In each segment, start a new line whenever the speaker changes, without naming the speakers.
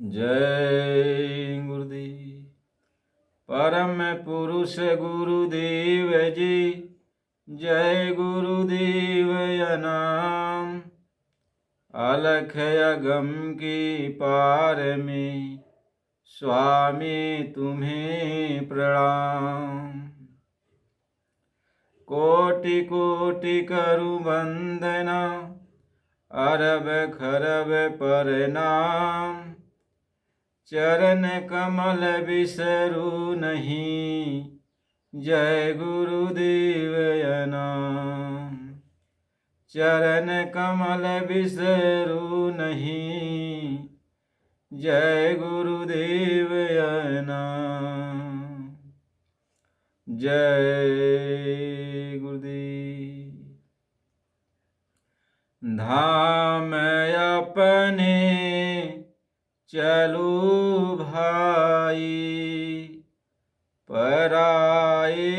जय गुरुदेव। परम पुरुष गुरुदेव जी, जय गुरुदेव नाम। अलख अगम की पार में स्वामी तुम्हें प्रणाम। कोटि कोटि करु वंदना, अरब खरब प्रणाम। चरण कमल बिसरू नहीं, जय गुरुदेव नाम। चरण कमल बिसरू नहीं, जय गुरुदेव नाम। जय गुरुदेव। धाम अपने चलू भाई, पराए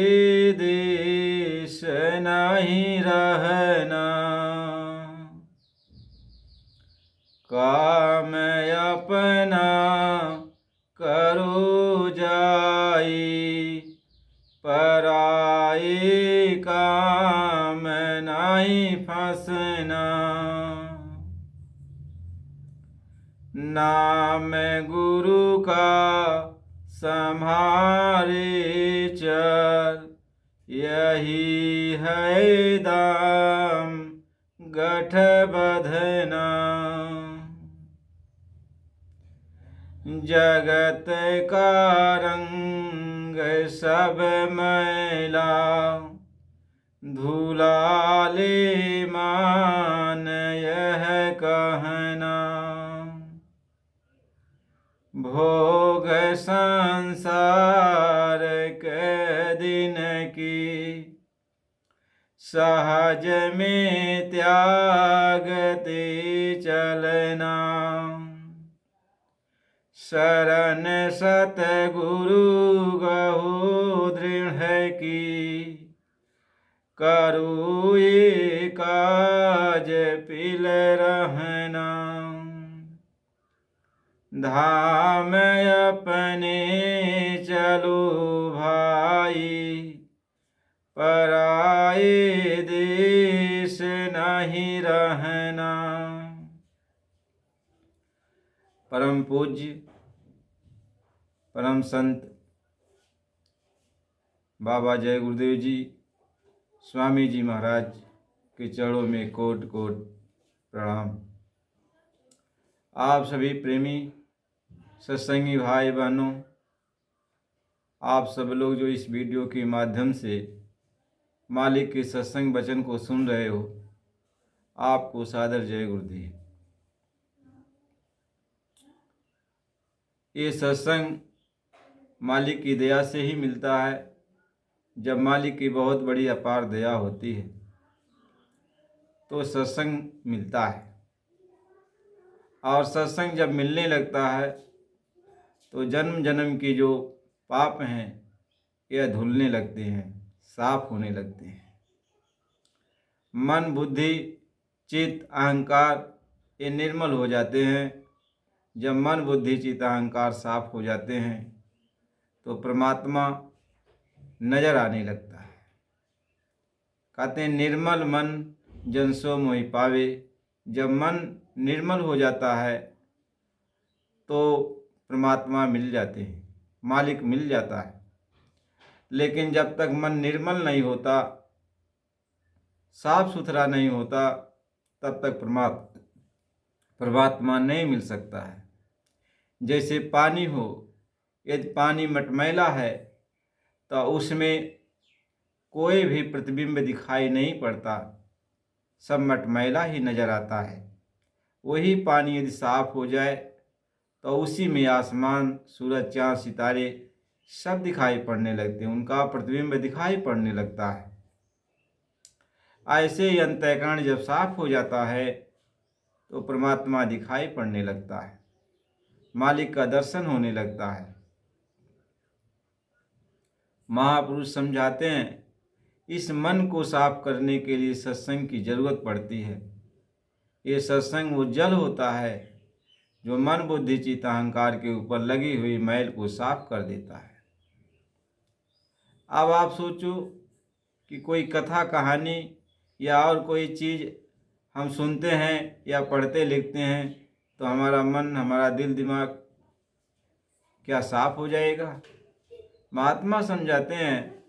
देश नहीं रहना। काम अपना करो जाई, पराए काम नहीं फंसना। नाम गुरु का सम्हारे चल, यही है दाम गठ बंधना। जगत का रंग सब मैला, धुला ले मान यह कहना। भोग संसार के दिन की, सहज में त्यागते चलना। शरण सतगुरु गहु दृढ़ की, करू ये काज पिल रहना। धाम अपने चलो भाई, पराए देश नहीं रहना। परम पूज्य परम संत बाबा जय गुरुदेव जी, स्वामी जी महाराज के चरणों में कोट कोट प्रणाम। आप सभी प्रेमी सत्संगी भाई बहनों, आप सब लोग जो इस वीडियो के माध्यम से मालिक के सत्संग वचन को सुन रहे हो, आपको सादर जय गुरुदेव। ये सत्संग मालिक की दया से ही मिलता है। जब मालिक की बहुत बड़ी अपार दया होती है तो सत्संग मिलता है, और सत्संग जब मिलने लगता है तो जन्म जन्म की जो पाप हैं यह धुलने लगते हैं, साफ होने लगते हैं। मन बुद्धि चित्त अहंकार ये निर्मल हो जाते हैं। जब मन बुद्धि चित्त अहंकार साफ हो जाते हैं तो परमात्मा नजर आने लगता है। कहते हैं निर्मल मन जन सो मोहि पावे। जब मन निर्मल हो जाता है तो परमात्मा मिल जाते हैं, मालिक मिल जाता है। लेकिन जब तक मन निर्मल नहीं होता, साफ सुथरा नहीं होता, तब तक परमात्मा नहीं मिल सकता है। जैसे पानी हो, यदि पानी मटमैला है तो उसमें कोई भी प्रतिबिंब दिखाई नहीं पड़ता, सब मटमैला ही नजर आता है। वही पानी यदि साफ हो जाए तो उसी में आसमान, सूरज, चाँद, सितारे सब दिखाई पड़ने लगते हैं, उनका प्रतिबिंब दिखाई पड़ने लगता है। ऐसे ही अंतःकरण जब साफ हो जाता है तो परमात्मा दिखाई पड़ने लगता है, मालिक का दर्शन होने लगता है। महापुरुष समझाते हैं इस मन को साफ करने के लिए सत्संग की जरूरत पड़ती है। ये सत्संग वो जल होता है जो मन बुद्धि चित्त अहंकार के ऊपर लगी हुई मैल को साफ कर देता है। अब आप सोचो कि कोई कथा कहानी या और कोई चीज़ हम सुनते हैं या पढ़ते लिखते हैं तो हमारा मन, हमारा दिल दिमाग क्या साफ हो जाएगा? महात्मा समझाते हैं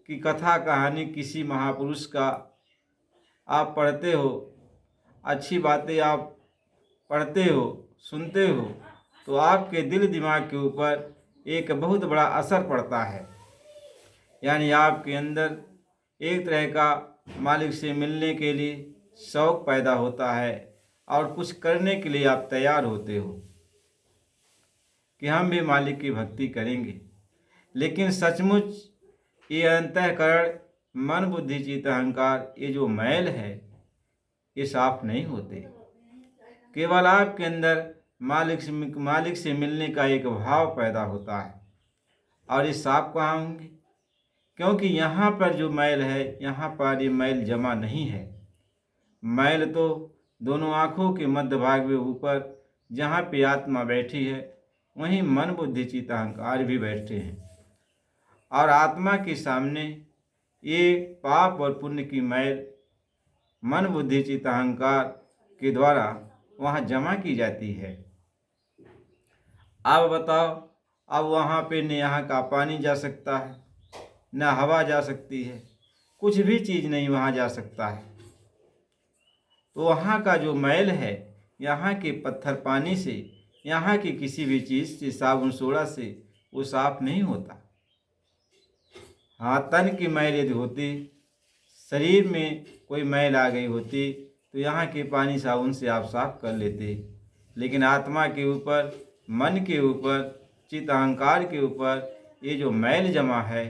कि कथा कहानी किसी महापुरुष का आप पढ़ते हो, अच्छी बातें आप पढ़ते हो, सुनते हो, तो आपके दिल दिमाग के ऊपर एक बहुत बड़ा असर पड़ता है। यानी आपके अंदर एक तरह का मालिक से मिलने के लिए शौक़ पैदा होता है और कुछ करने के लिए आप तैयार होते हो कि हम भी मालिक की भक्ति करेंगे। लेकिन सचमुच ये अंतःकरण, मन बुद्धि चित्त अहंकार, ये जो मैल है ये साफ नहीं होते। केवल आपके अंदर मालिक से मिलने का एक भाव पैदा होता है। और ये साफ कहाँ होंगे? क्योंकि यहाँ पर जो मैल है, यहाँ पर ये मैल जमा नहीं है। मैल तो दोनों आँखों के मध्य भाग में ऊपर जहाँ पे आत्मा बैठी है वहीं मन बुद्धि चित्त अहंकार भी बैठे हैं। और आत्मा के सामने ये पाप और पुण्य की मैल मन बुद्धि चित्त अहंकार के द्वारा वहाँ जमा की जाती है। अब बताओ, अब वहाँ पे न यहाँ का पानी जा सकता है, न हवा जा सकती है, कुछ भी चीज़ नहीं वहाँ जा सकता है। तो वहाँ का जो मैल है, यहाँ के पत्थर पानी से, यहाँ की किसी भी चीज़ से, साबुन सोडा से वो साफ नहीं होता। हाँ, तन की मैल यदि होती, शरीर में कोई मैल आ गई होती तो यहाँ के पानी साबुन से आप साफ कर लेते। लेकिन आत्मा के ऊपर, मन के ऊपर, चित्त अहंकार के ऊपर ये जो मैल जमा है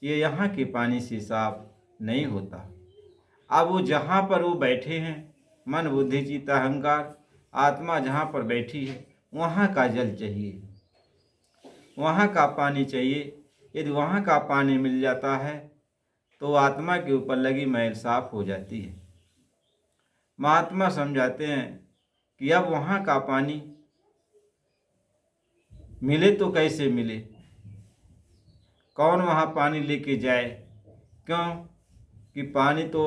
ये यहाँ के पानी से साफ नहीं होता। अब वो जहाँ पर वो बैठे हैं, मन बुद्धि चित्त अहंकार, आत्मा जहाँ पर बैठी है वहाँ का जल चाहिए, वहाँ का पानी चाहिए। यदि वहाँ का पानी मिल जाता है तो आत्मा के ऊपर लगी मैल साफ हो जाती है। महात्मा समझाते हैं कि अब वहाँ का पानी मिले तो कैसे मिले, कौन वहाँ पानी लेके जाए? क्यों कि पानी तो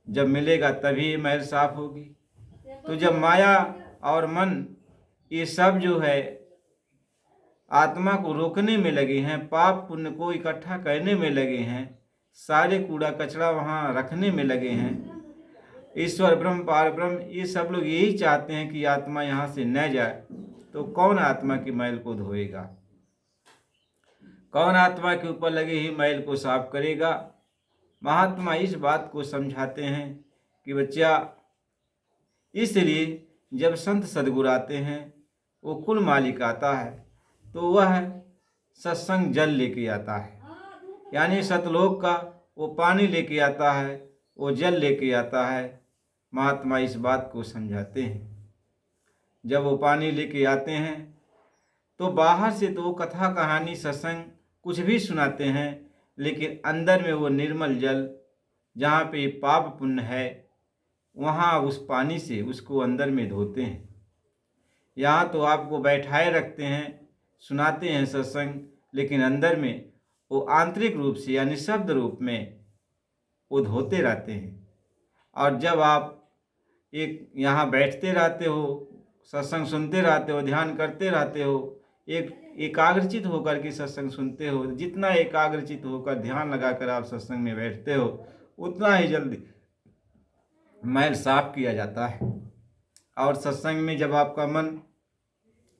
जब मिलेगा तभी मैल साफ होगी। तो जब माया और मन ये सब जो है आत्मा को रोकने में लगे हैं, पाप पुण्य को इकट्ठा करने में लगे हैं, सारे कूड़ा कचरा वहाँ रखने में लगे हैं, ईश्वर ब्रह्म पार ब्रह्म ये सब लोग यही चाहते हैं कि आत्मा यहाँ से न जाए, तो कौन आत्मा की मैल को धोएगा? कौन आत्मा के ऊपर लगे ही मैल को साफ करेगा? महात्मा इस बात को समझाते हैं कि बच्चा, इसलिए जब संत सदगुरु आते हैं, वो कुल मालिक आता है तो वह सत्संग जल लेके आता है। यानी सतलोक का वो पानी लेके आता है, वो जल लेके आता है। महात्मा इस बात को समझाते हैं। जब वो पानी लेके आते हैं तो बाहर से तो वो कथा कहानी सत्संग कुछ भी सुनाते हैं, लेकिन अंदर में वो निर्मल जल, जहाँ पे पाप पुण्य है, वहाँ उस पानी से उसको अंदर में धोते हैं। यहाँ तो आपको बैठाए रखते हैं, सुनाते हैं सत्संग, लेकिन अंदर में वो आंतरिक रूप से यानी शब्द रूप में वो धोते रहते हैं। और जब आप एक यहाँ बैठते रहते हो, सत्संग सुनते रहते हो, ध्यान करते रहते हो, एक एकाग्रचित होकर के सत्संग सुनते हो, जितना एकाग्रचित होकर ध्यान लगाकर आप सत्संग में बैठते हो उतना ही जल्दी मैल साफ किया जाता है। और सत्संग में जब आपका मन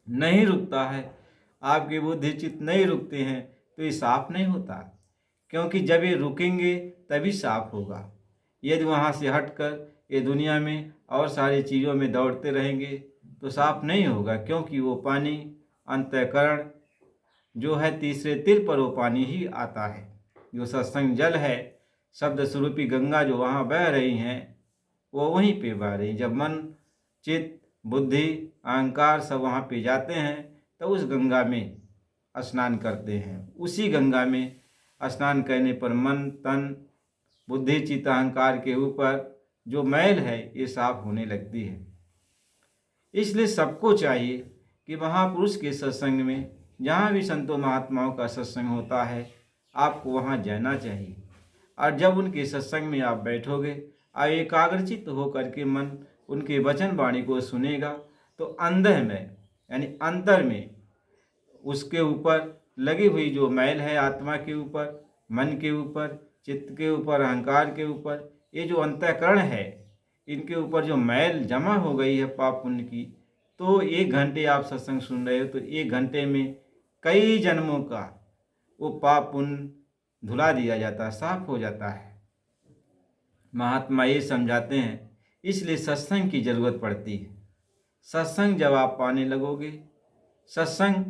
नहीं रुकता है, आपकी बुद्धि चित्त नहीं रुकते हैं, तो ये साफ नहीं होता। क्योंकि जब ये रुकेंगे तभी साफ होगा। यदि वहाँ से हटकर ये दुनिया में और सारी चीज़ों में दौड़ते रहेंगे तो साफ नहीं होगा। क्योंकि वो पानी अंतःकरण जो है, तीसरे तिल पर वो पानी ही आता है। जो सत्संग जल है, शब्द स्वरूपी गंगा जो वहाँ बह रही हैं, वो वहीं पे बह रही। जब मन चित्त बुद्धि अहंकार सब वहाँ पे जाते हैं तो उस गंगा में स्नान करते हैं। उसी गंगा में स्नान करने पर मन तन बुद्धि चित्त अहंकार के ऊपर जो मैल है ये साफ होने लगती है। इसलिए सबको चाहिए कि महापुरुष के सत्संग में, जहाँ भी संतों महात्माओं का सत्संग होता है, आपको वहाँ जाना चाहिए। और जब उनके सत्संग में आप बैठोगे और एकाग्रचित होकर के मन उनके वचन वाणी को सुनेगा, तो अंदर में यानी अंतर में उसके ऊपर लगी हुई जो मैल है, आत्मा के ऊपर, मन के ऊपर, चित्त के ऊपर, अहंकार के ऊपर, ये जो अंतःकरण है, इनके ऊपर जो मैल जमा हो गई है पाप पुण्य की, तो 1 घंटे आप सत्संग सुन रहे हो तो 1 घंटे में कई जन्मों का वो पाप पुण्य धुला दिया जाता है, साफ हो जाता है। महात्मा ये समझाते हैं, इसलिए सत्संग की जरूरत पड़ती है। सत्संग जब आप पाने लगोगे, सत्संग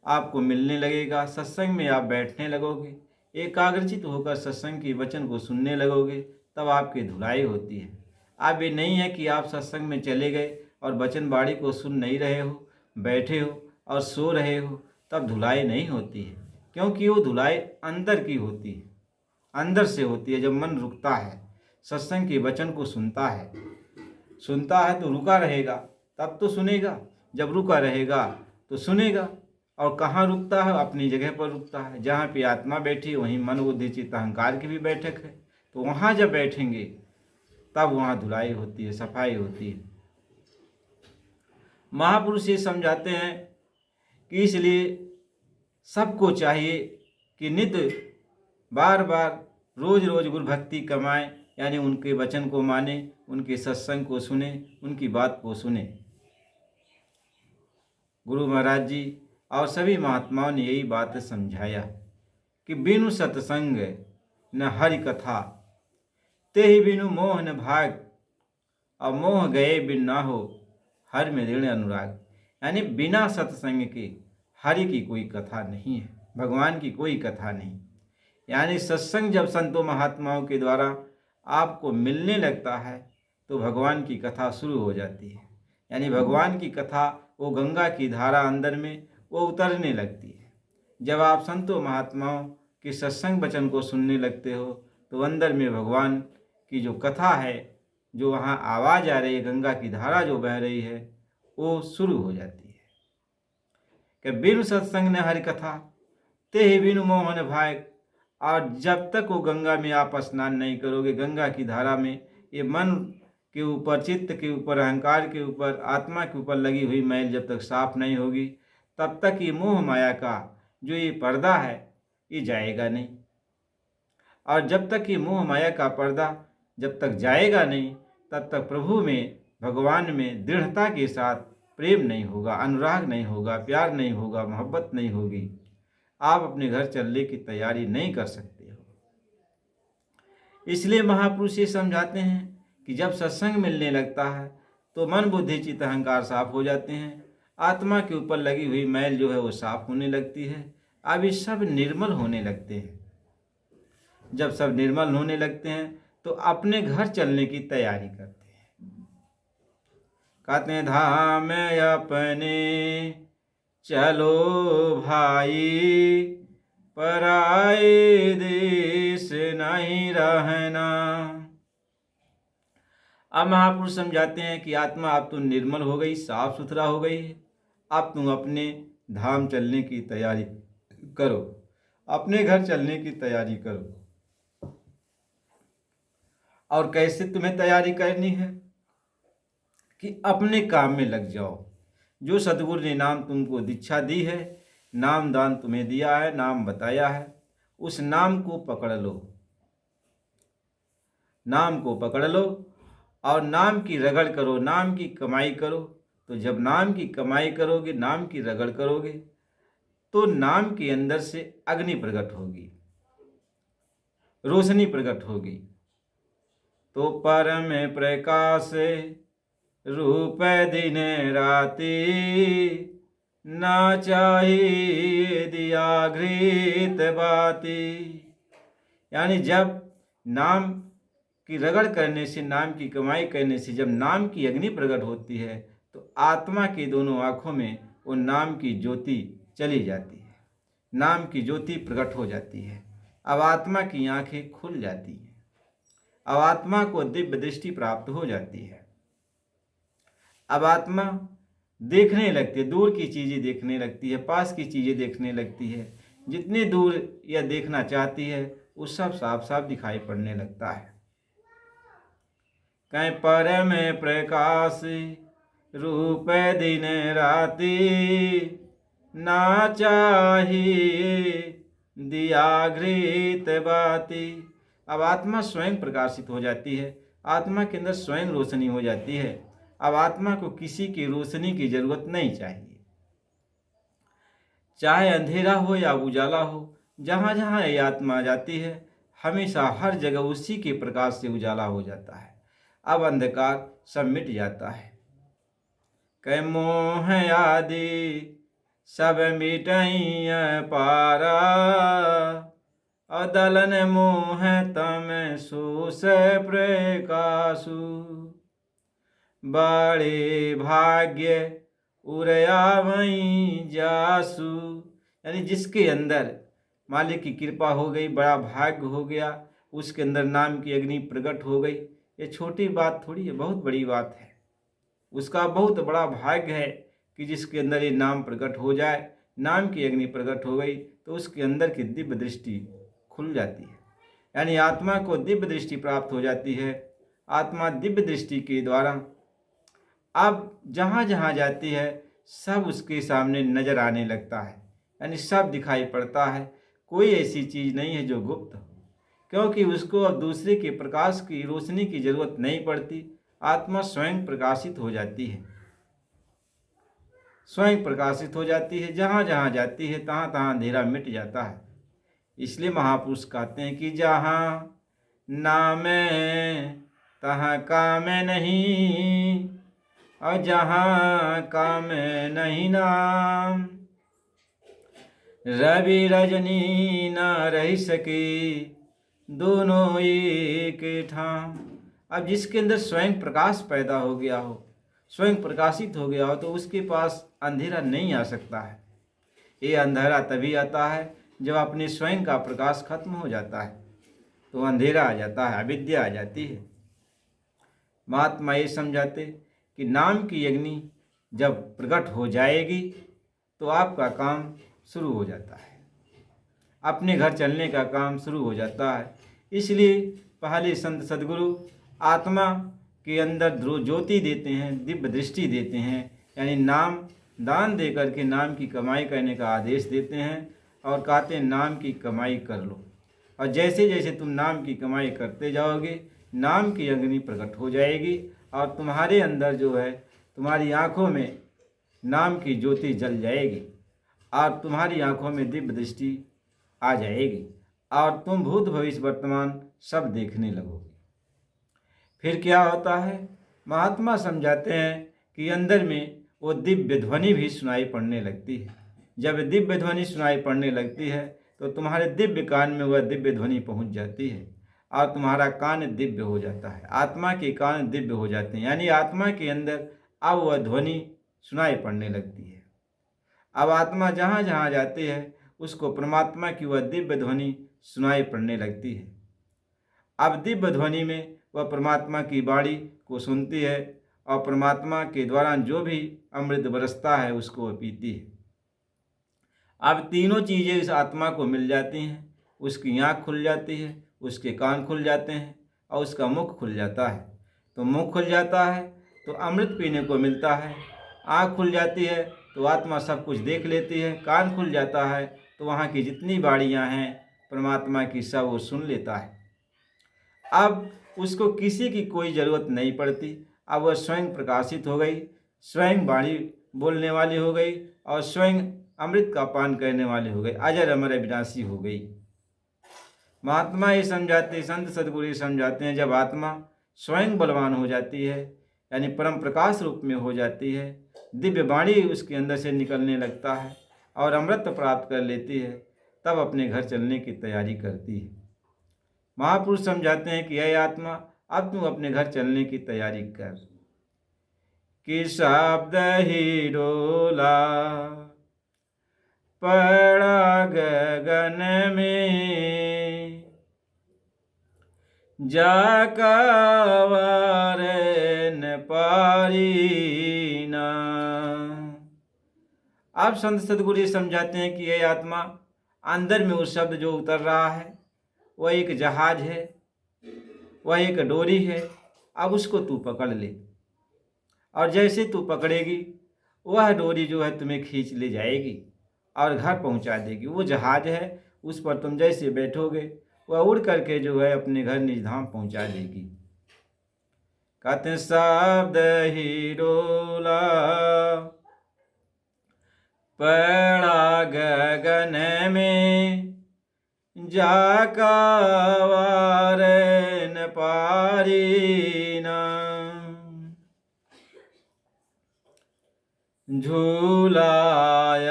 आपको मिलने लगेगा, सत्संग में आप बैठने लगोगे, एकाग्रचित होकर सत्संग के वचन को सुनने लगोगे, तब आपकी धुलाई होती है। अब ये नहीं है कि आप सत्संग में चले गए और वचन बाणी को सुन नहीं रहे हो, बैठे हो और सो रहे हो, तब धुलाई नहीं होती है, क्योंकि वो धुलाई अंदर की होती है, अंदर से होती है। जब मन रुकता है, सत्संग के वचन को सुनता है तो रुका रहेगा, तब तो सुनेगा। जब रुका रहेगा तो सुनेगा। और कहाँ रुकता है? अपनी जगह पर रुकता है। जहाँ पे आत्मा बैठी है वहीं मन बुद्धि चित्त अहंकार की भी बैठक है। तो वहाँ जब बैठेंगे तब वहाँ धुलाई होती है, सफाई होती है। महापुरुष ये समझाते हैं कि इसलिए सबको चाहिए कि नित्य बार बार रोज रोज गुरु भक्ति कमाएं, यानी उनके वचन को माने, उनके सत्संग को सुने, उनकी बात को सुने। गुरु महाराज जी और सभी महात्माओं ने यही बात समझाया कि बिनु सत्संग न हरि कथा, ते ही बिनु मोह न भाग, और मोह गए बिन ना हो हर में ऋण अनुराग। यानी बिना सत्संग के हरि की कोई कथा नहीं है, भगवान की कोई कथा नहीं। यानी सत्संग जब संतों महात्माओं के द्वारा आपको मिलने लगता है तो भगवान की कथा शुरू हो जाती है। यानी भगवान की कथा वो गंगा की धारा अंदर में वो उतरने लगती है। जब आप संतों महात्माओं के सत्संग वचन को सुनने लगते हो तो अंदर में भगवान की जो कथा है, जो वहाँ आवाज़ आ रही है, गंगा की धारा जो बह रही है, वो शुरू हो जाती है कि बिनु सत्संग ने हरि कथा, ते ही बिनु मोहन भाग। और जब तक वो गंगा में आप स्नान नहीं करोगे, गंगा की धारा में, ये मन के ऊपर, चित्त के ऊपर, अहंकार के ऊपर, आत्मा के ऊपर लगी हुई मैल जब तक साफ नहीं होगी, तब तक ये मोह माया का जो ये पर्दा है ये जाएगा नहीं। और जब तक ये मोह माया का पर्दा जब तक जाएगा नहीं, तब तक प्रभु में, भगवान में दृढ़ता के साथ प्रेम नहीं होगा, अनुराग नहीं होगा, प्यार नहीं होगा, मोहब्बत नहीं होगी। आप अपने घर चलने की तैयारी नहीं कर सकते हो। इसलिए महापुरुष ये समझाते हैं कि जब सत्संग मिलने लगता है तो मन बुद्धि चित्त अहंकार साफ हो जाते हैं, आत्मा के ऊपर लगी हुई मैल जो है वो साफ होने लगती है। अब ये सब निर्मल होने लगते हैं। जब सब निर्मल होने लगते हैं तो अपने घर चलने की तैयारी करते हैं। कहते हैं धाम अपने चलो भाई, पराए देश नहीं रहना। अब महापुरुष समझाते हैं कि आत्मा अब तो निर्मल हो गई, साफ सुथरा हो गई है, अब तुम अपने धाम चलने की तैयारी करो, अपने घर चलने की तैयारी करो। और कैसे तुम्हें तैयारी करनी है? कि अपने काम में लग जाओ। जो सतगुरु ने नाम तुमको दीक्षा दी है, नाम दान तुम्हें दिया है, नाम बताया है, उस नाम को पकड़ लो, नाम को पकड़ लो और नाम की रगड़ करो, नाम की कमाई करो। तो जब नाम की कमाई करोगे, नाम की रगड़ करोगे, तो नाम के अंदर से अग्नि प्रकट होगी, रोशनी प्रकट होगी। तो परम प्रकाश रूप दिन राति, ना चाहिए दिया घृत बाती। यानी जब नाम की रगड़ करने से, नाम की कमाई करने से जब नाम की अग्नि प्रकट होती है तो आत्मा की दोनों आँखों में वो नाम की ज्योति चली जाती है, नाम की ज्योति प्रकट हो जाती है। अब आत्मा की आँखें खुल जाती हैं, अब आत्मा को दिव्य दृष्टि प्राप्त हो जाती है। अब आत्मा देखने लगती है, दूर की चीज़ें देखने लगती है, पास की चीज़ें देखने लगती है। जितनी दूर यह देखना चाहती है वो सब साफ साफ दिखाई पड़ने लगता है। कहीं पर में प्रकाश रूप दिन राति, ना चाहिए दिया घृत बाती। अब आत्मा स्वयं प्रकाशित हो जाती है, आत्मा के अंदर स्वयं रोशनी हो जाती है। अब आत्मा को किसी की रोशनी की जरूरत नहीं चाहिए, चाहे अंधेरा हो या उजाला हो, जहाँ जहाँ ये आत्मा जाती है हमेशा हर जगह उसी के प्रकाश से उजाला हो जाता है। अब अंधकार सब मिट जाता है। कै मोह आदि सब मिटई पारा, अदलन मोह तम सुस प्रकाशु, बड़े भाग्य उरया वहीं जासु। यानी जिसके अंदर मालिक की कृपा हो गई, बड़ा भाग्य हो गया, उसके अंदर नाम की अग्नि प्रकट हो गई। ये छोटी बात थोड़ी है, बहुत बड़ी बात है। उसका बहुत बड़ा भाग्य है कि जिसके अंदर ये नाम प्रकट हो जाए, नाम की अग्नि प्रकट हो गई तो उसके अंदर की दिव्य दृष्टि खुल जाती है। यानी आत्मा को दिव्य दृष्टि प्राप्त हो जाती है। आत्मा दिव्य दृष्टि के द्वारा अब जहाँ जहाँ जाती है सब उसके सामने नजर आने लगता है, यानी सब दिखाई पड़ता है। कोई ऐसी चीज़ नहीं है जो गुप्त हो, क्योंकि उसको अब दूसरे के प्रकाश की रोशनी की जरूरत नहीं पड़ती। आत्मा स्वयं प्रकाशित हो जाती है, स्वयं प्रकाशित हो जाती है। जहाँ जहाँ जाती है तहाँ तहाँ अंधेरा मिट जाता है। इसलिए महापुरुष कहते हैं कि जहाँ नाम तहाँ काम नहीं, और जहाँ काम नहीं नाम, रवि रजनी न रह सके दोनों एक ठाम। अब जिसके अंदर स्वयं प्रकाश पैदा हो गया हो, स्वयं प्रकाशित हो गया हो, तो उसके पास अंधेरा नहीं आ सकता है। ये अंधेरा तभी आता है जब अपने स्वयं का प्रकाश खत्म हो जाता है, तो अंधेरा आ जाता है, अविद्या आ जाती है। महात्मा ये समझाते कि नाम की अग्नि जब प्रकट हो जाएगी तो आपका काम शुरू हो जाता है, अपने घर चलने का काम शुरू हो जाता है। इसलिए पहले संत सद्गुरु आत्मा के अंदर ज्योति देते हैं, दिव्य दृष्टि देते हैं, यानी नाम दान दे करके नाम की कमाई करने का आदेश देते हैं और कहते हैं नाम की कमाई कर लो। और जैसे जैसे तुम नाम की कमाई करते जाओगे नाम की अग्नि प्रकट हो जाएगी और तुम्हारे अंदर जो है, तुम्हारी आँखों में नाम की ज्योति जल जाएगी और तुम्हारी आँखों में दिव्य दृष्टि आ जाएगी और तुम भूत भविष्य वर्तमान सब देखने लगोगे। फिर क्या होता है, महात्मा समझाते हैं कि अंदर में वो दिव्य ध्वनि भी सुनाई पड़ने लगती है। जब दिव्य ध्वनि सुनाई पड़ने लगती है तो तुम्हारे दिव्य कान में वह दिव्य ध्वनि पहुंच जाती है और तुम्हारा कान दिव्य हो जाता है, आत्मा के कान दिव्य हो जाते हैं। यानी आत्मा के अंदर अब वह ध्वनि सुनाई पड़ने लगती है। अब आत्मा जहाँ जहाँ जाती है उसको परमात्मा की वह दिव्य ध्वनि सुनाई पड़ने लगती है। अब दिव्य ध्वनि में वह परमात्मा की वाणी को सुनती है और परमात्मा के द्वारा जो भी अमृत बरसता है उसको वह पीती है। अब तीनों चीज़ें इस आत्मा को मिल जाती हैं। उसकी आँख खुल जाती है, उसके कान खुल जाते हैं और उसका मुख खुल जाता है। तो मुख खुल जाता है तो अमृत पीने को मिलता है, आँख खुल जाती है तो आत्मा सब कुछ देख लेती है, कान खुल जाता है तो वहाँ की जितनी वाणियाँ हैं परमात्मा की सब वो सुन लेता है। अब उसको किसी की कोई ज़रूरत नहीं पड़ती। अब वह स्वयं प्रकाशित हो गई, स्वयं वाणी बोलने वाली हो गई और स्वयं अमृत का पान करने वाली हो गई, अजर अमर अविनाशी हो गई। महात्मा ये समझाते, संत सद्गुरु ये समझाते हैं, जब आत्मा स्वयं बलवान हो जाती है यानी परम प्रकाश रूप में हो जाती है, दिव्य वाणी उसके अंदर से निकलने लगता है और अमृत प्राप्त कर लेती है, तब अपने घर चलने की तैयारी करती है। महापुरुष समझाते हैं कि यह आत्मा अब तुम अपने घर चलने की तैयारी कर, कि शब्द ही डोला पड़ा गगन में, जाकर न पारी ना, आप संत सदगुरु ये समझाते हैं कि ये आत्मा, अंदर में वो शब्द जो उतर रहा है वह एक जहाज है, वह एक डोरी है। अब उसको तू पकड़ ले, और जैसे तू पकड़ेगी वह डोरी जो है तुम्हें खींच ले जाएगी और घर पहुंचा देगी। वो जहाज है, उस पर तुम जैसे बैठोगे वह उड़ करके जो है अपने घर निज धाम पहुंचा देगी। कहते हैं शब्द ही डोला पड़ा गगन में, जाका वार न पारी न। झूला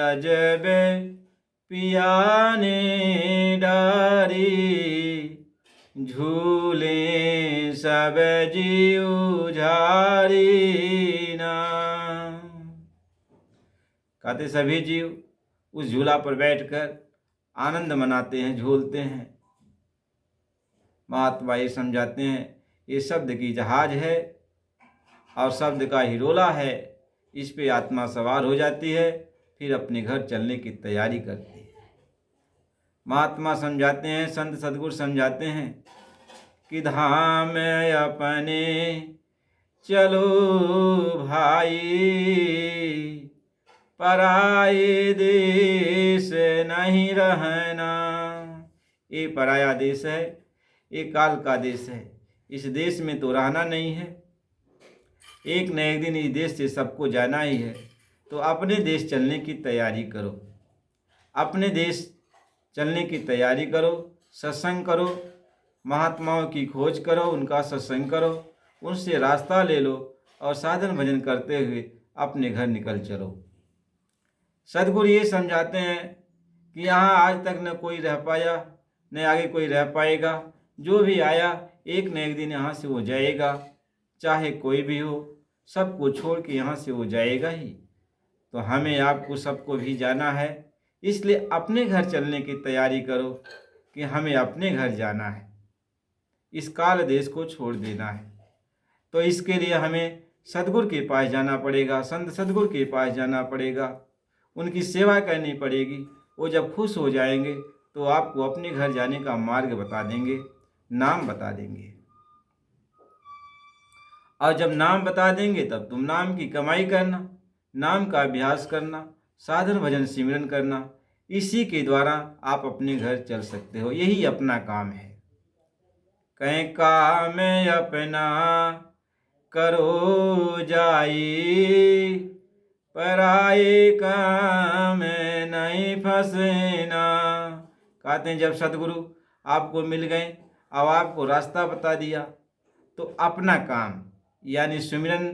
अजबे पिया ने डारी, झूले सब जीव झारी ना। कहते सभी जीव उस झूला पर बैठकर आनंद मनाते हैं, झूलते हैं। महात्मा ये समझाते हैं ये शब्द की जहाज है और शब्द का हिरोला है, इस पे आत्मा सवार हो जाती है, फिर अपने घर चलने की तैयारी करती है। महात्मा समझाते हैं, संत सदगुरु समझाते हैं कि धाम अपने चलो भाई, पराये देश नहीं रहना। ये पराया देश है, ये काल का देश है, इस देश में तो रहना नहीं है। एक न एक दिन इस देश से सबको जाना ही है, तो अपने देश चलने की तैयारी करो, अपने देश चलने की तैयारी करो, सत्संग करो, महात्माओं की खोज करो, उनका सत्संग करो, उनसे रास्ता ले लो और साधन भजन करते हुए अपने घर निकल चलो। सदगुरु ये समझाते हैं कि यहाँ आज तक न कोई रह पाया, न आगे कोई रह पाएगा। जो भी आया एक न एक दिन यहाँ से वो जाएगा, चाहे कोई भी हो, सबको छोड़ के यहाँ से वो जाएगा ही। तो हमें आपको सबको भी जाना है, इसलिए अपने घर चलने की तैयारी करो कि हमें अपने घर जाना है, इस काल देश को छोड़ देना है। तो इसके लिए हमें सदगुरु के पास जाना पड़ेगा, संत सदगुरु के पास जाना पड़ेगा, उनकी सेवा करनी पड़ेगी। वो जब खुश हो जाएंगे तो आपको अपने घर जाने का मार्ग बता देंगे, नाम बता देंगे। और जब नाम बता देंगे तब तुम नाम की कमाई करना, नाम का अभ्यास करना, साधन भजन सिमरन करना। इसी के द्वारा आप अपने घर चल सकते हो, यही अपना काम है। कहीं काम अपना करो जाई, पराये काम नहीं फंसना। कहते हैं जब सदगुरु आपको मिल गए, अब आपको रास्ता बता दिया, तो अपना काम यानी सुमिरन,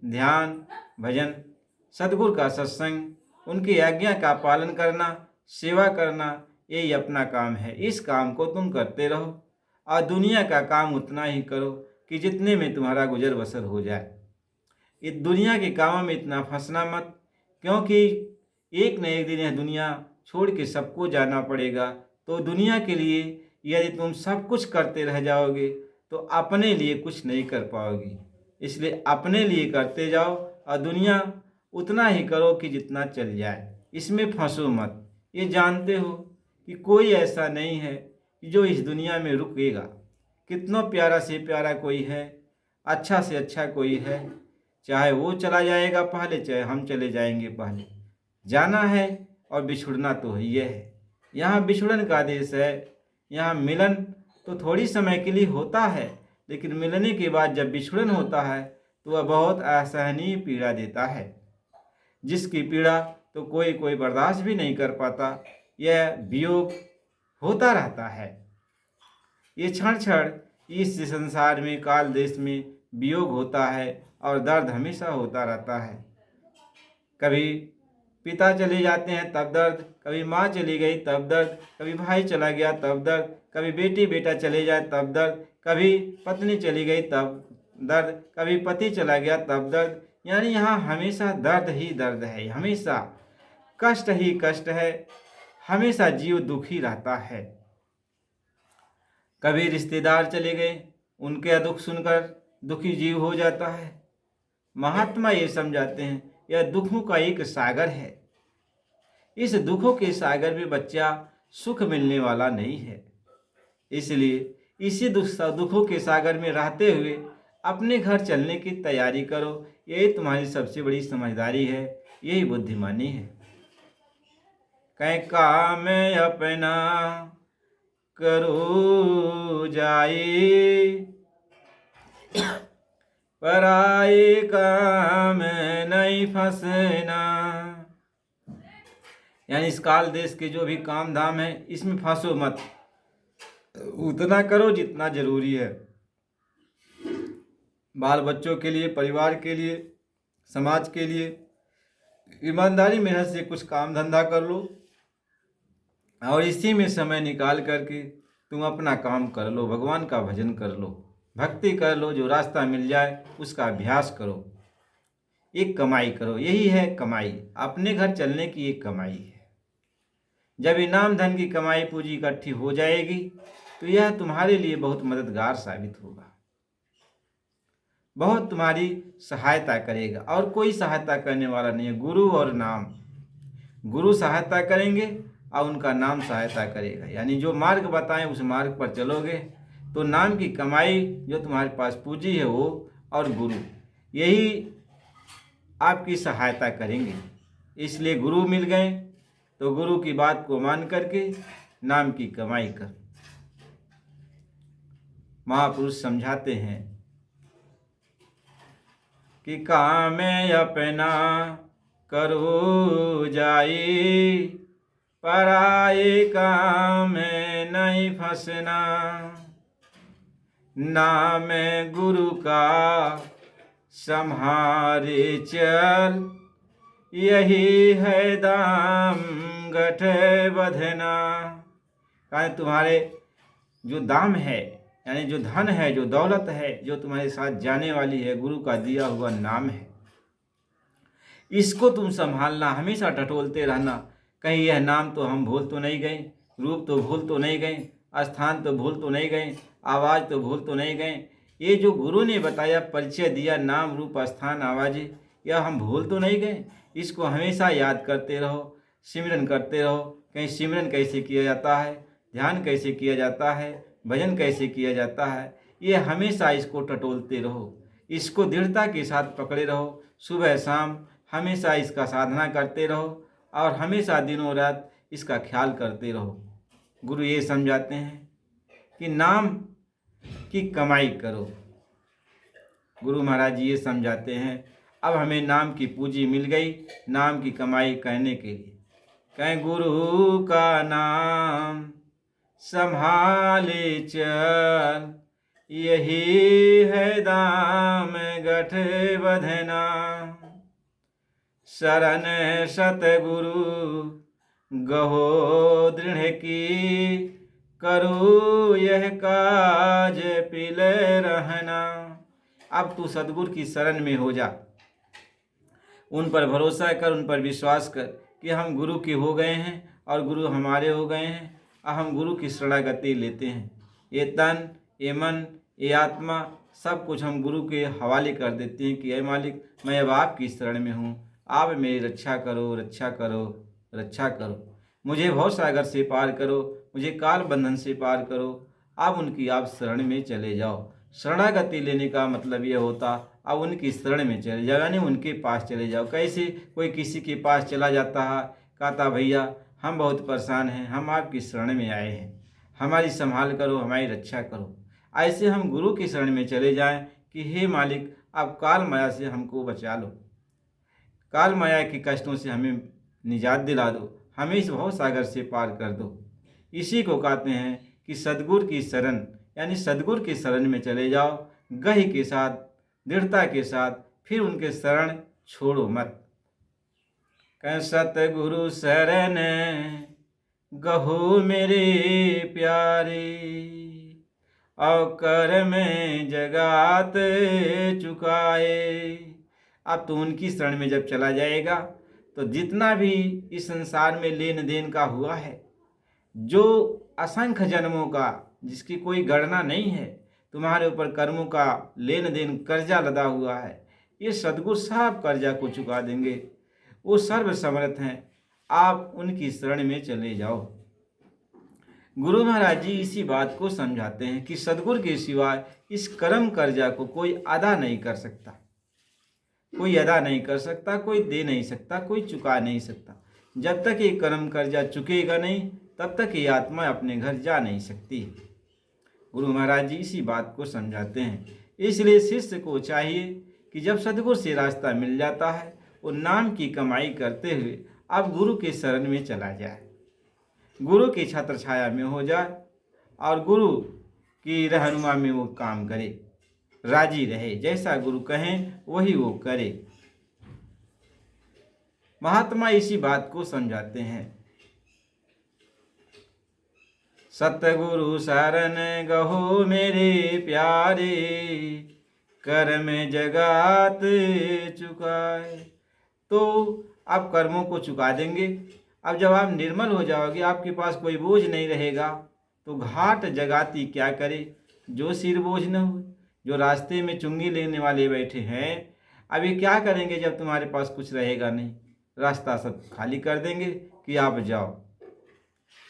ध्यान, भजन, सदगुरु का सत्संग, उनकी आज्ञा का पालन करना, सेवा करना, यही अपना काम है। इस काम को तुम करते रहो और दुनिया का काम उतना ही करो कि जितने में तुम्हारा गुजर बसर हो जाए। इस दुनिया के कामों में इतना फंसना मत, क्योंकि एक न एक दिन यह दुनिया छोड़ के सबको जाना पड़ेगा। तो दुनिया के लिए यदि तुम सब कुछ करते रह जाओगे तो अपने लिए कुछ नहीं कर पाओगे। इसलिए अपने लिए करते जाओ और दुनिया उतना ही करो कि जितना चल जाए, इसमें फंसो मत। ये जानते हो कि कोई ऐसा नहीं है कि जो इस दुनिया में रुकेगा। कितना प्यारा से प्यारा कोई है, अच्छा से अच्छा कोई है, चाहे वो चला जाएगा पहले, चाहे हम चले जाएंगे पहले। जाना है और बिछुड़ना तो ही है। यहाँ बिछुड़न का देश है। यहाँ मिलन तो थोड़ी समय के लिए होता है, लेकिन मिलने के बाद जब बिछुड़न होता है तो वह बहुत असहनीय पीड़ा देता है, जिसकी पीड़ा तो कोई कोई बर्दाश्त भी नहीं कर पाता। यह वियोग होता रहता है। ये क्षण क्षण इस संसार में, काल देश में वियोग होता है और दर्द हमेशा होता रहता है। कभी पिता चले जाते हैं तब दर्द, कभी माँ चली गई तब दर्द, कभी भाई चला गया तब दर्द, कभी बेटी बेटा चले जाए तब दर्द, कभी पत्नी चली गई तब दर्द, कभी पति चला गया तब दर्द। यानी यहाँ हमेशा दर्द ही दर्द है, हमेशा कष्ट ही कष्ट है, हमेशा जीव दुखी रहता है। कभी रिश्तेदार चले गए, उनके दुख सुनकर दुखी जीव हो जाता है। महात्मा ये समझाते हैं यह दुखों का एक सागर है। इस दुखों के सागर में बच्चा सुख मिलने वाला नहीं है। इसलिए इसी दुखों के सागर में रहते हुए अपने घर चलने की तैयारी करो। यही तुम्हारी सबसे बड़ी समझदारी है, यही बुद्धिमानी है। कहीं काम अपना करो जाए, पराए काम नहीं फंसना। यानी इस काल देश के जो भी काम धाम है इसमें फंसो मत, उतना करो जितना जरूरी है। बाल बच्चों के लिए, परिवार के लिए, समाज के लिए ईमानदारी मेहनत से कुछ काम धंधा कर लो और इसी में समय निकाल करके तुम अपना काम कर लो, भगवान का भजन कर लो, भक्ति कर लो। जो रास्ता मिल जाए उसका अभ्यास करो, एक कमाई करो। यही है कमाई, अपने घर चलने की एक कमाई है। जब इनाम धन की कमाई पूंजी इकट्ठी हो जाएगी तो यह तुम्हारे लिए बहुत मददगार साबित होगा, बहुत तुम्हारी सहायता करेगा। और कोई सहायता करने वाला नहीं है, गुरु और नाम। गुरु सहायता करेंगे और उनका नाम सहायता करेगा। यानी जो मार्ग बताएं उस मार्ग पर चलोगे तो नाम की कमाई जो तुम्हारे पास पूंजी है वो और गुरु, यही आपकी सहायता करेंगे। इसलिए गुरु मिल गए तो गुरु की बात को मान करके नाम की कमाई कर। महापुरुष समझाते हैं कि काम अपना करो जाई, पराए काम नहीं फंसना। नाम गुरु का संहारे चल, यही है दाम गठ बधना। कारण तुम्हारे जो दाम है, यानी जो धन है, जो दौलत है, जो तुम्हारे साथ जाने वाली है, गुरु का दिया हुआ नाम है। इसको तुम संभालना, हमेशा टटोलते रहना, कहीं यह नाम तो हम भूल तो नहीं गए, रूप तो भूल तो नहीं गए, स्थान तो भूल तो नहीं गए, आवाज़ तो भूल तो नहीं गए। ये जो गुरु ने बताया, परिचय दिया, नाम रूप स्थान आवाज़ें, यह हम भूल तो नहीं गए। इसको हमेशा याद करते रहो, सिमरन करते रहो। कहीं सिमरन कैसे किया जाता है, ध्यान कैसे किया जाता है, भजन कैसे किया जाता है, ये हमेशा इसको टटोलते रहो, इसको दृढ़ता के साथ पकड़े रहो। सुबह शाम हमेशा इसका साधना करते रहो और हमेशा दिनों रात इसका ख्याल करते रहो। गुरु ये समझाते हैं कि नाम की कमाई करो। गुरु महाराज जी ये समझाते हैं। अब हमें नाम की पूंजी मिल गई, नाम की कमाई करने के लिए। कहें गुरु का नाम संभाले चल, यही है दाम गठ बधना। शरण सतगुरु गहो दृढ़ की, करो यह काज पिल रहना। अब तू सतगुरु की शरण में हो जा, उन पर भरोसा कर, उन पर विश्वास कर कि हम गुरु के हो गए हैं और गुरु हमारे हो गए हैं। अब हम गुरु की शरणागति लेते हैं। ये तन, ये मन, ये आत्मा सब कुछ हम गुरु के हवाले कर देते हैं कि हे मालिक, मैं अब आपकी शरण में हूँ, आप मेरी रक्षा करो, रक्षा करो, रक्षा करो। मुझे भव सागर से पार करो, मुझे काल बंधन से पार करो। अब उनकी आप शरण में चले जाओ। शरणागति लेने का मतलब यह होता, अब उनकी शरण में चले जाओ, यानी उनके पास चले जाओ। कैसे कोई किसी के पास चला जाता है, कहता भैया हम बहुत परेशान हैं, हम आपकी शरण में आए हैं, हमारी संभाल करो, हमारी रक्षा करो। ऐसे हम गुरु की शरण में चले जाएं कि हे मालिक, आप काल माया से हमको बचा लो, काल माया के कष्टों से हमें निजात दिला दो, हमें इस भव सागर से पार कर दो। इसी को कहते हैं कि सद्गुरु की शरण, यानी सद्गुरु की शरण में चले जाओ, गहि के साथ, दृढ़ता के साथ, फिर उनके शरण छोड़ो मत। कह सतगुरु शरण गहो मेरे प्यारे, और कर में जगात चुकाए। अब तो उनकी शरण में जब चला जाएगा तो जितना भी इस संसार में लेन देन का हुआ है, जो असंख्य जन्मों का, जिसकी कोई गणना नहीं है, तुम्हारे ऊपर कर्मों का लेन देन कर्जा लदा हुआ है, ये सद्गुरु सब कर्जा को चुका देंगे। वो सर्व समर्थ हैं, आप उनकी शरण में चले जाओ। गुरु महाराज जी इसी बात को समझाते हैं कि सद्गुरु के सिवाय इस कर्म कर्जा को कोई अदा नहीं कर सकता, कोई अदा नहीं कर सकता, कोई दे नहीं सकता, कोई चुका नहीं सकता। जब तक ये कर्म कर्जा चुकेगा नहीं, तब तक ये आत्मा अपने घर जा नहीं सकती। गुरु महाराज जी इसी बात को समझाते हैं। इसलिए शिष्य को चाहिए कि जब सद्गुरु से रास्ता मिल जाता है, वो नाम की कमाई करते हुए अब गुरु के शरण में चला जाए, गुरु की छत्र छाया में हो जाए और गुरु की रहनुमा में वो काम करे, राजी रहे, जैसा गुरु कहें वही वो करे। महात्मा इसी बात को समझाते हैं। सतगुरु शरण गहो मेरे प्यारे, कर्म जगात चुकाए। तो आप कर्मों को चुका देंगे। अब जब आप निर्मल हो जाओगे, आपके पास कोई बोझ नहीं रहेगा, तो घाट जगाती क्या करे जो सिर बोझ न हो। जो रास्ते में चुंगी लेने वाले बैठे हैं, अब ये क्या करेंगे जब तुम्हारे पास कुछ रहेगा नहीं? रास्ता सब खाली कर देंगे कि आप जाओ।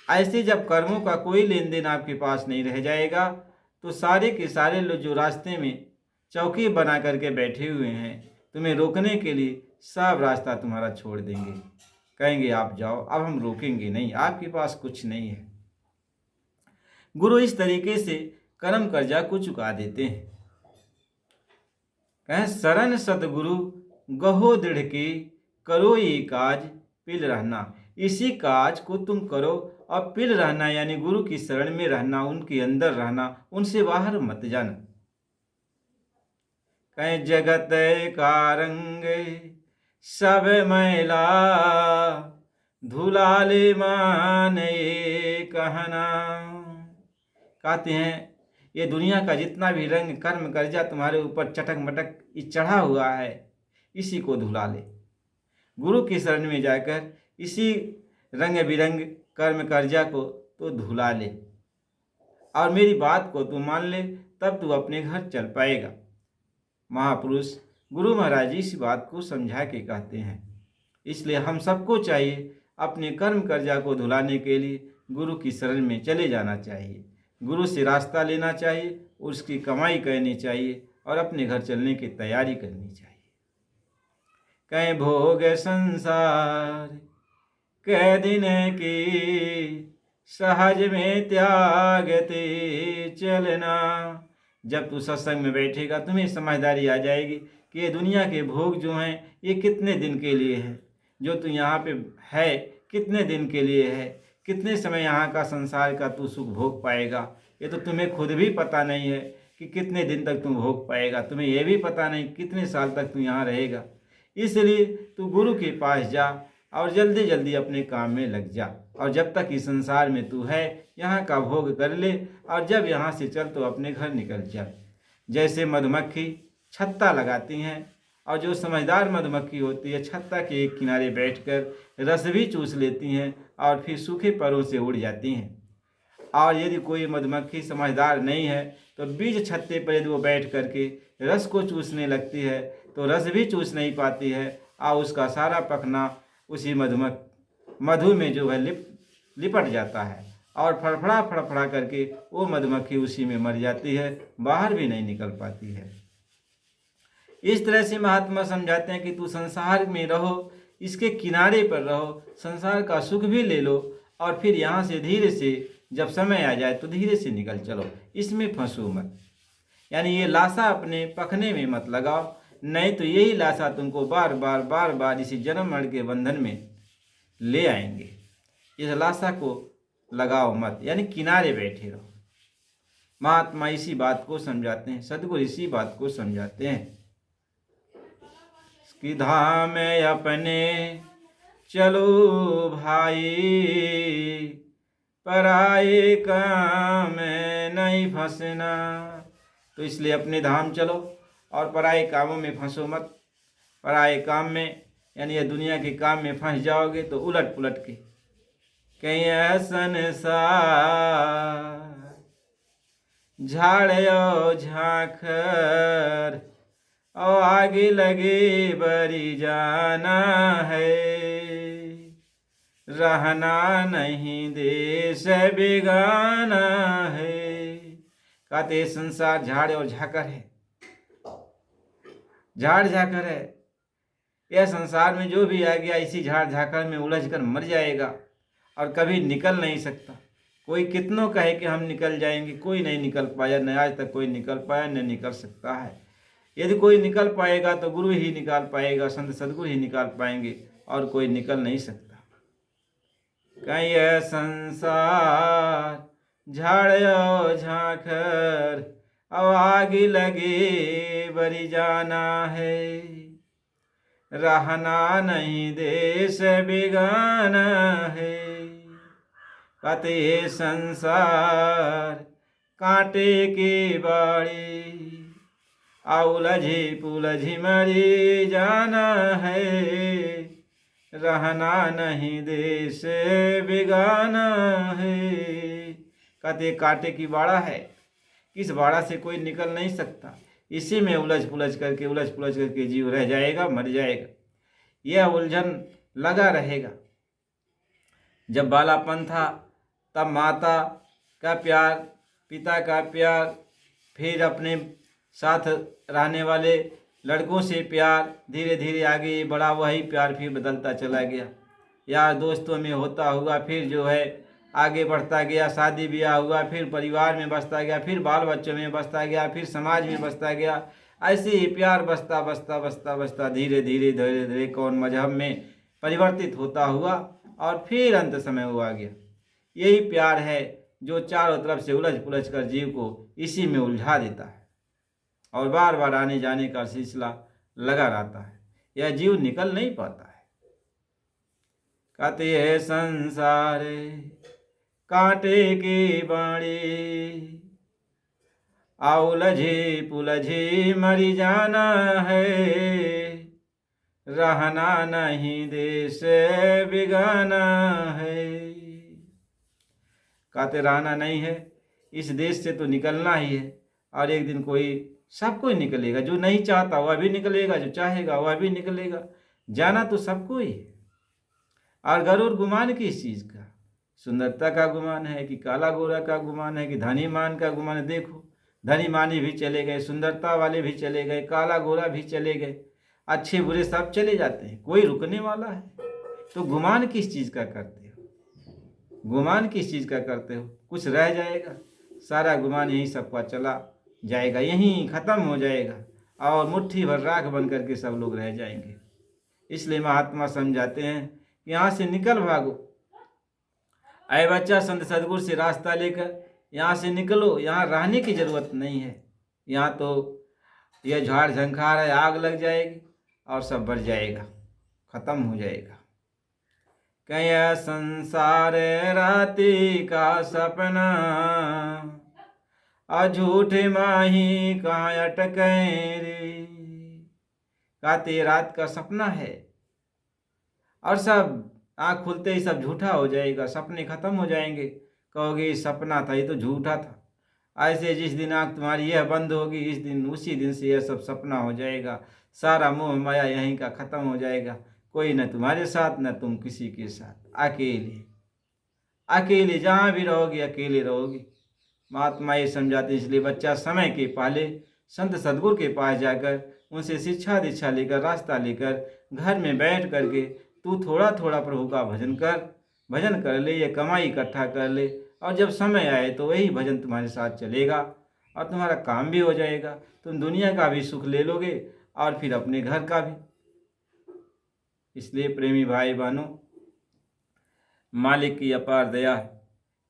ऐसे जब कर्मों का कोई लेन देन आपके पास नहीं रह जाएगा, तो सारे के सारे लोग जो रास्ते में चौकी बना करके बैठे हुए हैं तुम्हें रोकने के लिए, सब रास्ता तुम्हारा छोड़ देंगे, कहेंगे आप जाओ, अब हम रोकेंगे नहीं, आपके पास कुछ नहीं है। गुरु इस तरीके से कर्म कर्जा को चुका देते हैं। कहें शरण सतगुरु गहो दृढ़ की, करो ये काज पिल रहना। इसी काज को तुम करो और पिल रहना, यानी गुरु की शरण में रहना, उनके अंदर रहना, उनसे बाहर मत जाना। कहें जगत का रंग सब मैला, धुलाले मान ये कहना। कहते हैं ये दुनिया का जितना भी रंग कर्म कर्जा तुम्हारे ऊपर चटक मटक चढ़ा हुआ है, इसी को धुला ले। गुरु की शरण में जाकर इसी रंग बिरंग कर्म कर्जा को तो धुला ले और मेरी बात को तू मान ले, तब तू अपने घर चल पाएगा। महापुरुष गुरु महाराज जी इस बात को समझा के कहते हैं। इसलिए हम सबको चाहिए अपने कर्म कर्जा को धुलाने के लिए गुरु की शरण में चले जाना चाहिए, गुरु से रास्ता लेना चाहिए, उसकी कमाई करनी चाहिए और अपने घर चलने की तैयारी करनी चाहिए। कहीं भोग संसार कै दिन की, सहज में त्यागते चलना। जब तू सत्संग में बैठेगा तुम्हें समझदारी आ जाएगी कि ये दुनिया के भोग जो हैं ये कितने दिन के लिए है, जो तू यहाँ पे है कितने दिन के लिए है, कितने समय यहाँ का संसार का तू सुख भोग पाएगा, ये तो तुम्हें खुद भी पता नहीं है कि कितने दिन तक तू भोग पाएगा, तुम्हें यह भी पता नहीं कितने साल तक तू यहाँ रहेगा। इसलिए तू गुरु के पास जा और जल्दी जल्दी अपने काम में लग जा, और जब तक इस संसार में तू है यहाँ का भोग कर ले, और जब यहाँ से चल तो अपने घर निकल जा। जैसे मधुमक्खी छत्ता लगाती हैं, और जो समझदार मधुमक्खी होती है छत्ता के एक किनारे बैठकर रस भी चूस लेती हैं और फिर सूखे परों से उड़ जाती हैं। और यदि कोई मधुमक्खी समझदार नहीं है तो बीज छत्ते पर यदि वो बैठ करके रस को चूसने लगती है तो रस भी चूस नहीं पाती है, और उसका सारा पखना उसी मधु में जो है लिपट जाता है और फड़फड़ा फड़फड़ा करके वो मधुमक्खी उसी में मर जाती है, बाहर भी नहीं निकल पाती है। इस तरह से महात्मा समझाते हैं कि तू संसार में रहो, इसके किनारे पर रहो, संसार का सुख भी ले लो, और फिर यहाँ से धीरे से जब समय आ जाए तो धीरे से निकल चलो, इसमें फंसो मत। यानी ये लाशा अपने पखने में मत लगाओ, नहीं तो यही लाशा तुमको बार बार इसी जन्म मरण के बंधन में ले आएंगे। इस लाशा को लगाओ मत, यानी किनारे बैठे रहो। महात्मा इसी बात को समझाते हैं, सद्गुरु इसी बात को समझाते हैं कि धाम अपने चलो भाई, पराये काम नहीं फंसना। तो इसलिए अपने धाम चलो और पराये कामों में फंसो मत। पराये काम में यानी ये दुनिया के काम में फंस जाओगे तो उलट पुलट के कहीं संसार झाड़ो झांखर और आगे लगे बरी जाना है, रहना नहीं देश बेगाना है। कहते संसार झाड़ और झाकर है, झाड़ झाकर है। यह संसार में जो भी आ गया इसी झाड़ झाकर में उलझ कर मर जाएगा और कभी निकल नहीं सकता। कोई कितनों कहे कि हम निकल जाएंगे, कोई नहीं निकल पाया, न आज तक कोई निकल पाया न निकल सकता है। यदि कोई निकल पाएगा तो गुरु ही निकाल पाएगा, संत सदगुरु ही निकाल पाएंगे, और कोई निकल नहीं सकता। कहीं यह संसार झाड़ झांखर, अब आग लगे बरी जाना है, रहना नहीं देश बेगाना है। कहते संसार कांटे की बाड़ी, उलझी पुलझी मरी जाना है, रहना नहीं देश बेगाना है। कहते कांटे की बाड़ा है, इस बाड़ा से कोई निकल नहीं सकता, इसी में उलझ पुलझ करके जीव रह जाएगा, मर जाएगा। यह उलझन लगा रहेगा। जब बालापन था तब माता का प्यार, पिता का प्यार, फिर अपने साथ रहने वाले लड़कों से प्यार, धीरे धीरे आगे बढ़ा, वही प्यार फिर बदलता चला गया। यार दोस्तों में होता हुआ फिर जो है आगे बढ़ता गया, शादी ब्याह हुआ, फिर परिवार में बसता गया, फिर बाल बच्चों में बसता गया, फिर समाज में बसता गया। ऐसे ही प्यार बसता बसता बसता बसता धीरे धीरे धीरे धीरे कौन मजहब में परिवर्तित होता हुआ और फिर अंत समय हुआ गया। यही प्यार है जो चारों तरफ से उलझ पुलझ कर जीव को इसी में उलझा देता है और बार बार आने जाने का सिलसिला लगा रहता है। यह जीव निकल नहीं पाता है। कहते हैं संसार कांटे की बाड़ी, उलझी पुलझी मरी जाना है, रहना नहीं देश बेगाना है। कहते रहना नहीं है, इस देश से तो निकलना ही है, और एक दिन सब कोई निकलेगा। जो नहीं चाहता वह भी निकलेगा, जो चाहेगा वह भी निकलेगा। जाना तो सबको ही है। और गरुड़ गुमान किस चीज़ का? सुंदरता का गुमान है कि काला गोरा का गुमान है कि धनी मान का गुमान है? देखो धनी मानी भी चले गए, सुंदरता वाले भी चले गए, काला गोरा भी चले गए, अच्छे बुरे सब चले जाते हैं, कोई रुकने वाला है? तो गुमान किस चीज़ का करते हो? गुमान किस चीज़ का करते हो? कुछ रह जाएगा? सारा गुमान यहीं सबका चला जाएगा, यहीं ख़त्म हो जाएगा और मुट्ठी भर राख बन करके सब लोग रह जाएंगे। इसलिए महात्मा समझाते हैं कि यहाँ से निकल भागो। अय बच्चा, संत सदगुरु से रास्ता लेकर यहाँ से निकलो। यहाँ रहने की जरूरत नहीं है। यहाँ तो यह झाड़ झंखार है, आग लग जाएगी और सब बढ़ जाएगा, खत्म हो जाएगा। कया संसार राती का सपना, झूठे माही कहाँ अटके रे। कहते रात का सपना है और सब आँख खुलते ही सब झूठा हो जाएगा, सपने खत्म हो जाएंगे। कहोगे ये सपना था, ये तो झूठा था। ऐसे जिस दिन आँख तुम्हारी यह बंद होगी, इस दिन उसी दिन से यह सब सपना हो जाएगा। सारा मोह माया यहीं का खत्म हो जाएगा। कोई न तुम्हारे साथ न तुम किसी के साथ, अकेले अकेले जहाँ भी रहोगे अकेले रहोगे। महात्मा ये समझाते, इसलिए बच्चा समय के पहले संत सदगुरु के पास जाकर उनसे शिक्षा दीक्षा लेकर रास्ता लेकर घर में बैठ करके तू थोड़ा थोड़ा प्रभु का भजन कर ले, ये कमाई इकट्ठा कर ले, और जब समय आए तो वही भजन तुम्हारे साथ चलेगा और तुम्हारा काम भी हो जाएगा। तुम दुनिया का भी सुख ले लोगे और फिर अपने घर का भी। इसलिए प्रेमी भाई बहनों, मालिक की अपार दया है।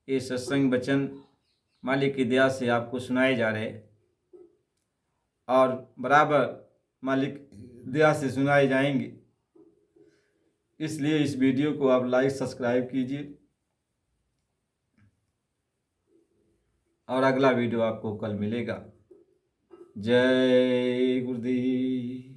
ये सत्संग वचन मालिक की दया से आपको सुनाए जा रहे और बराबर मालिक दया से सुनाए जाएंगे। इसलिए इस वीडियो को आप लाइक सब्सक्राइब कीजिए और अगला वीडियो आपको कल मिलेगा। जय गुरुदेव।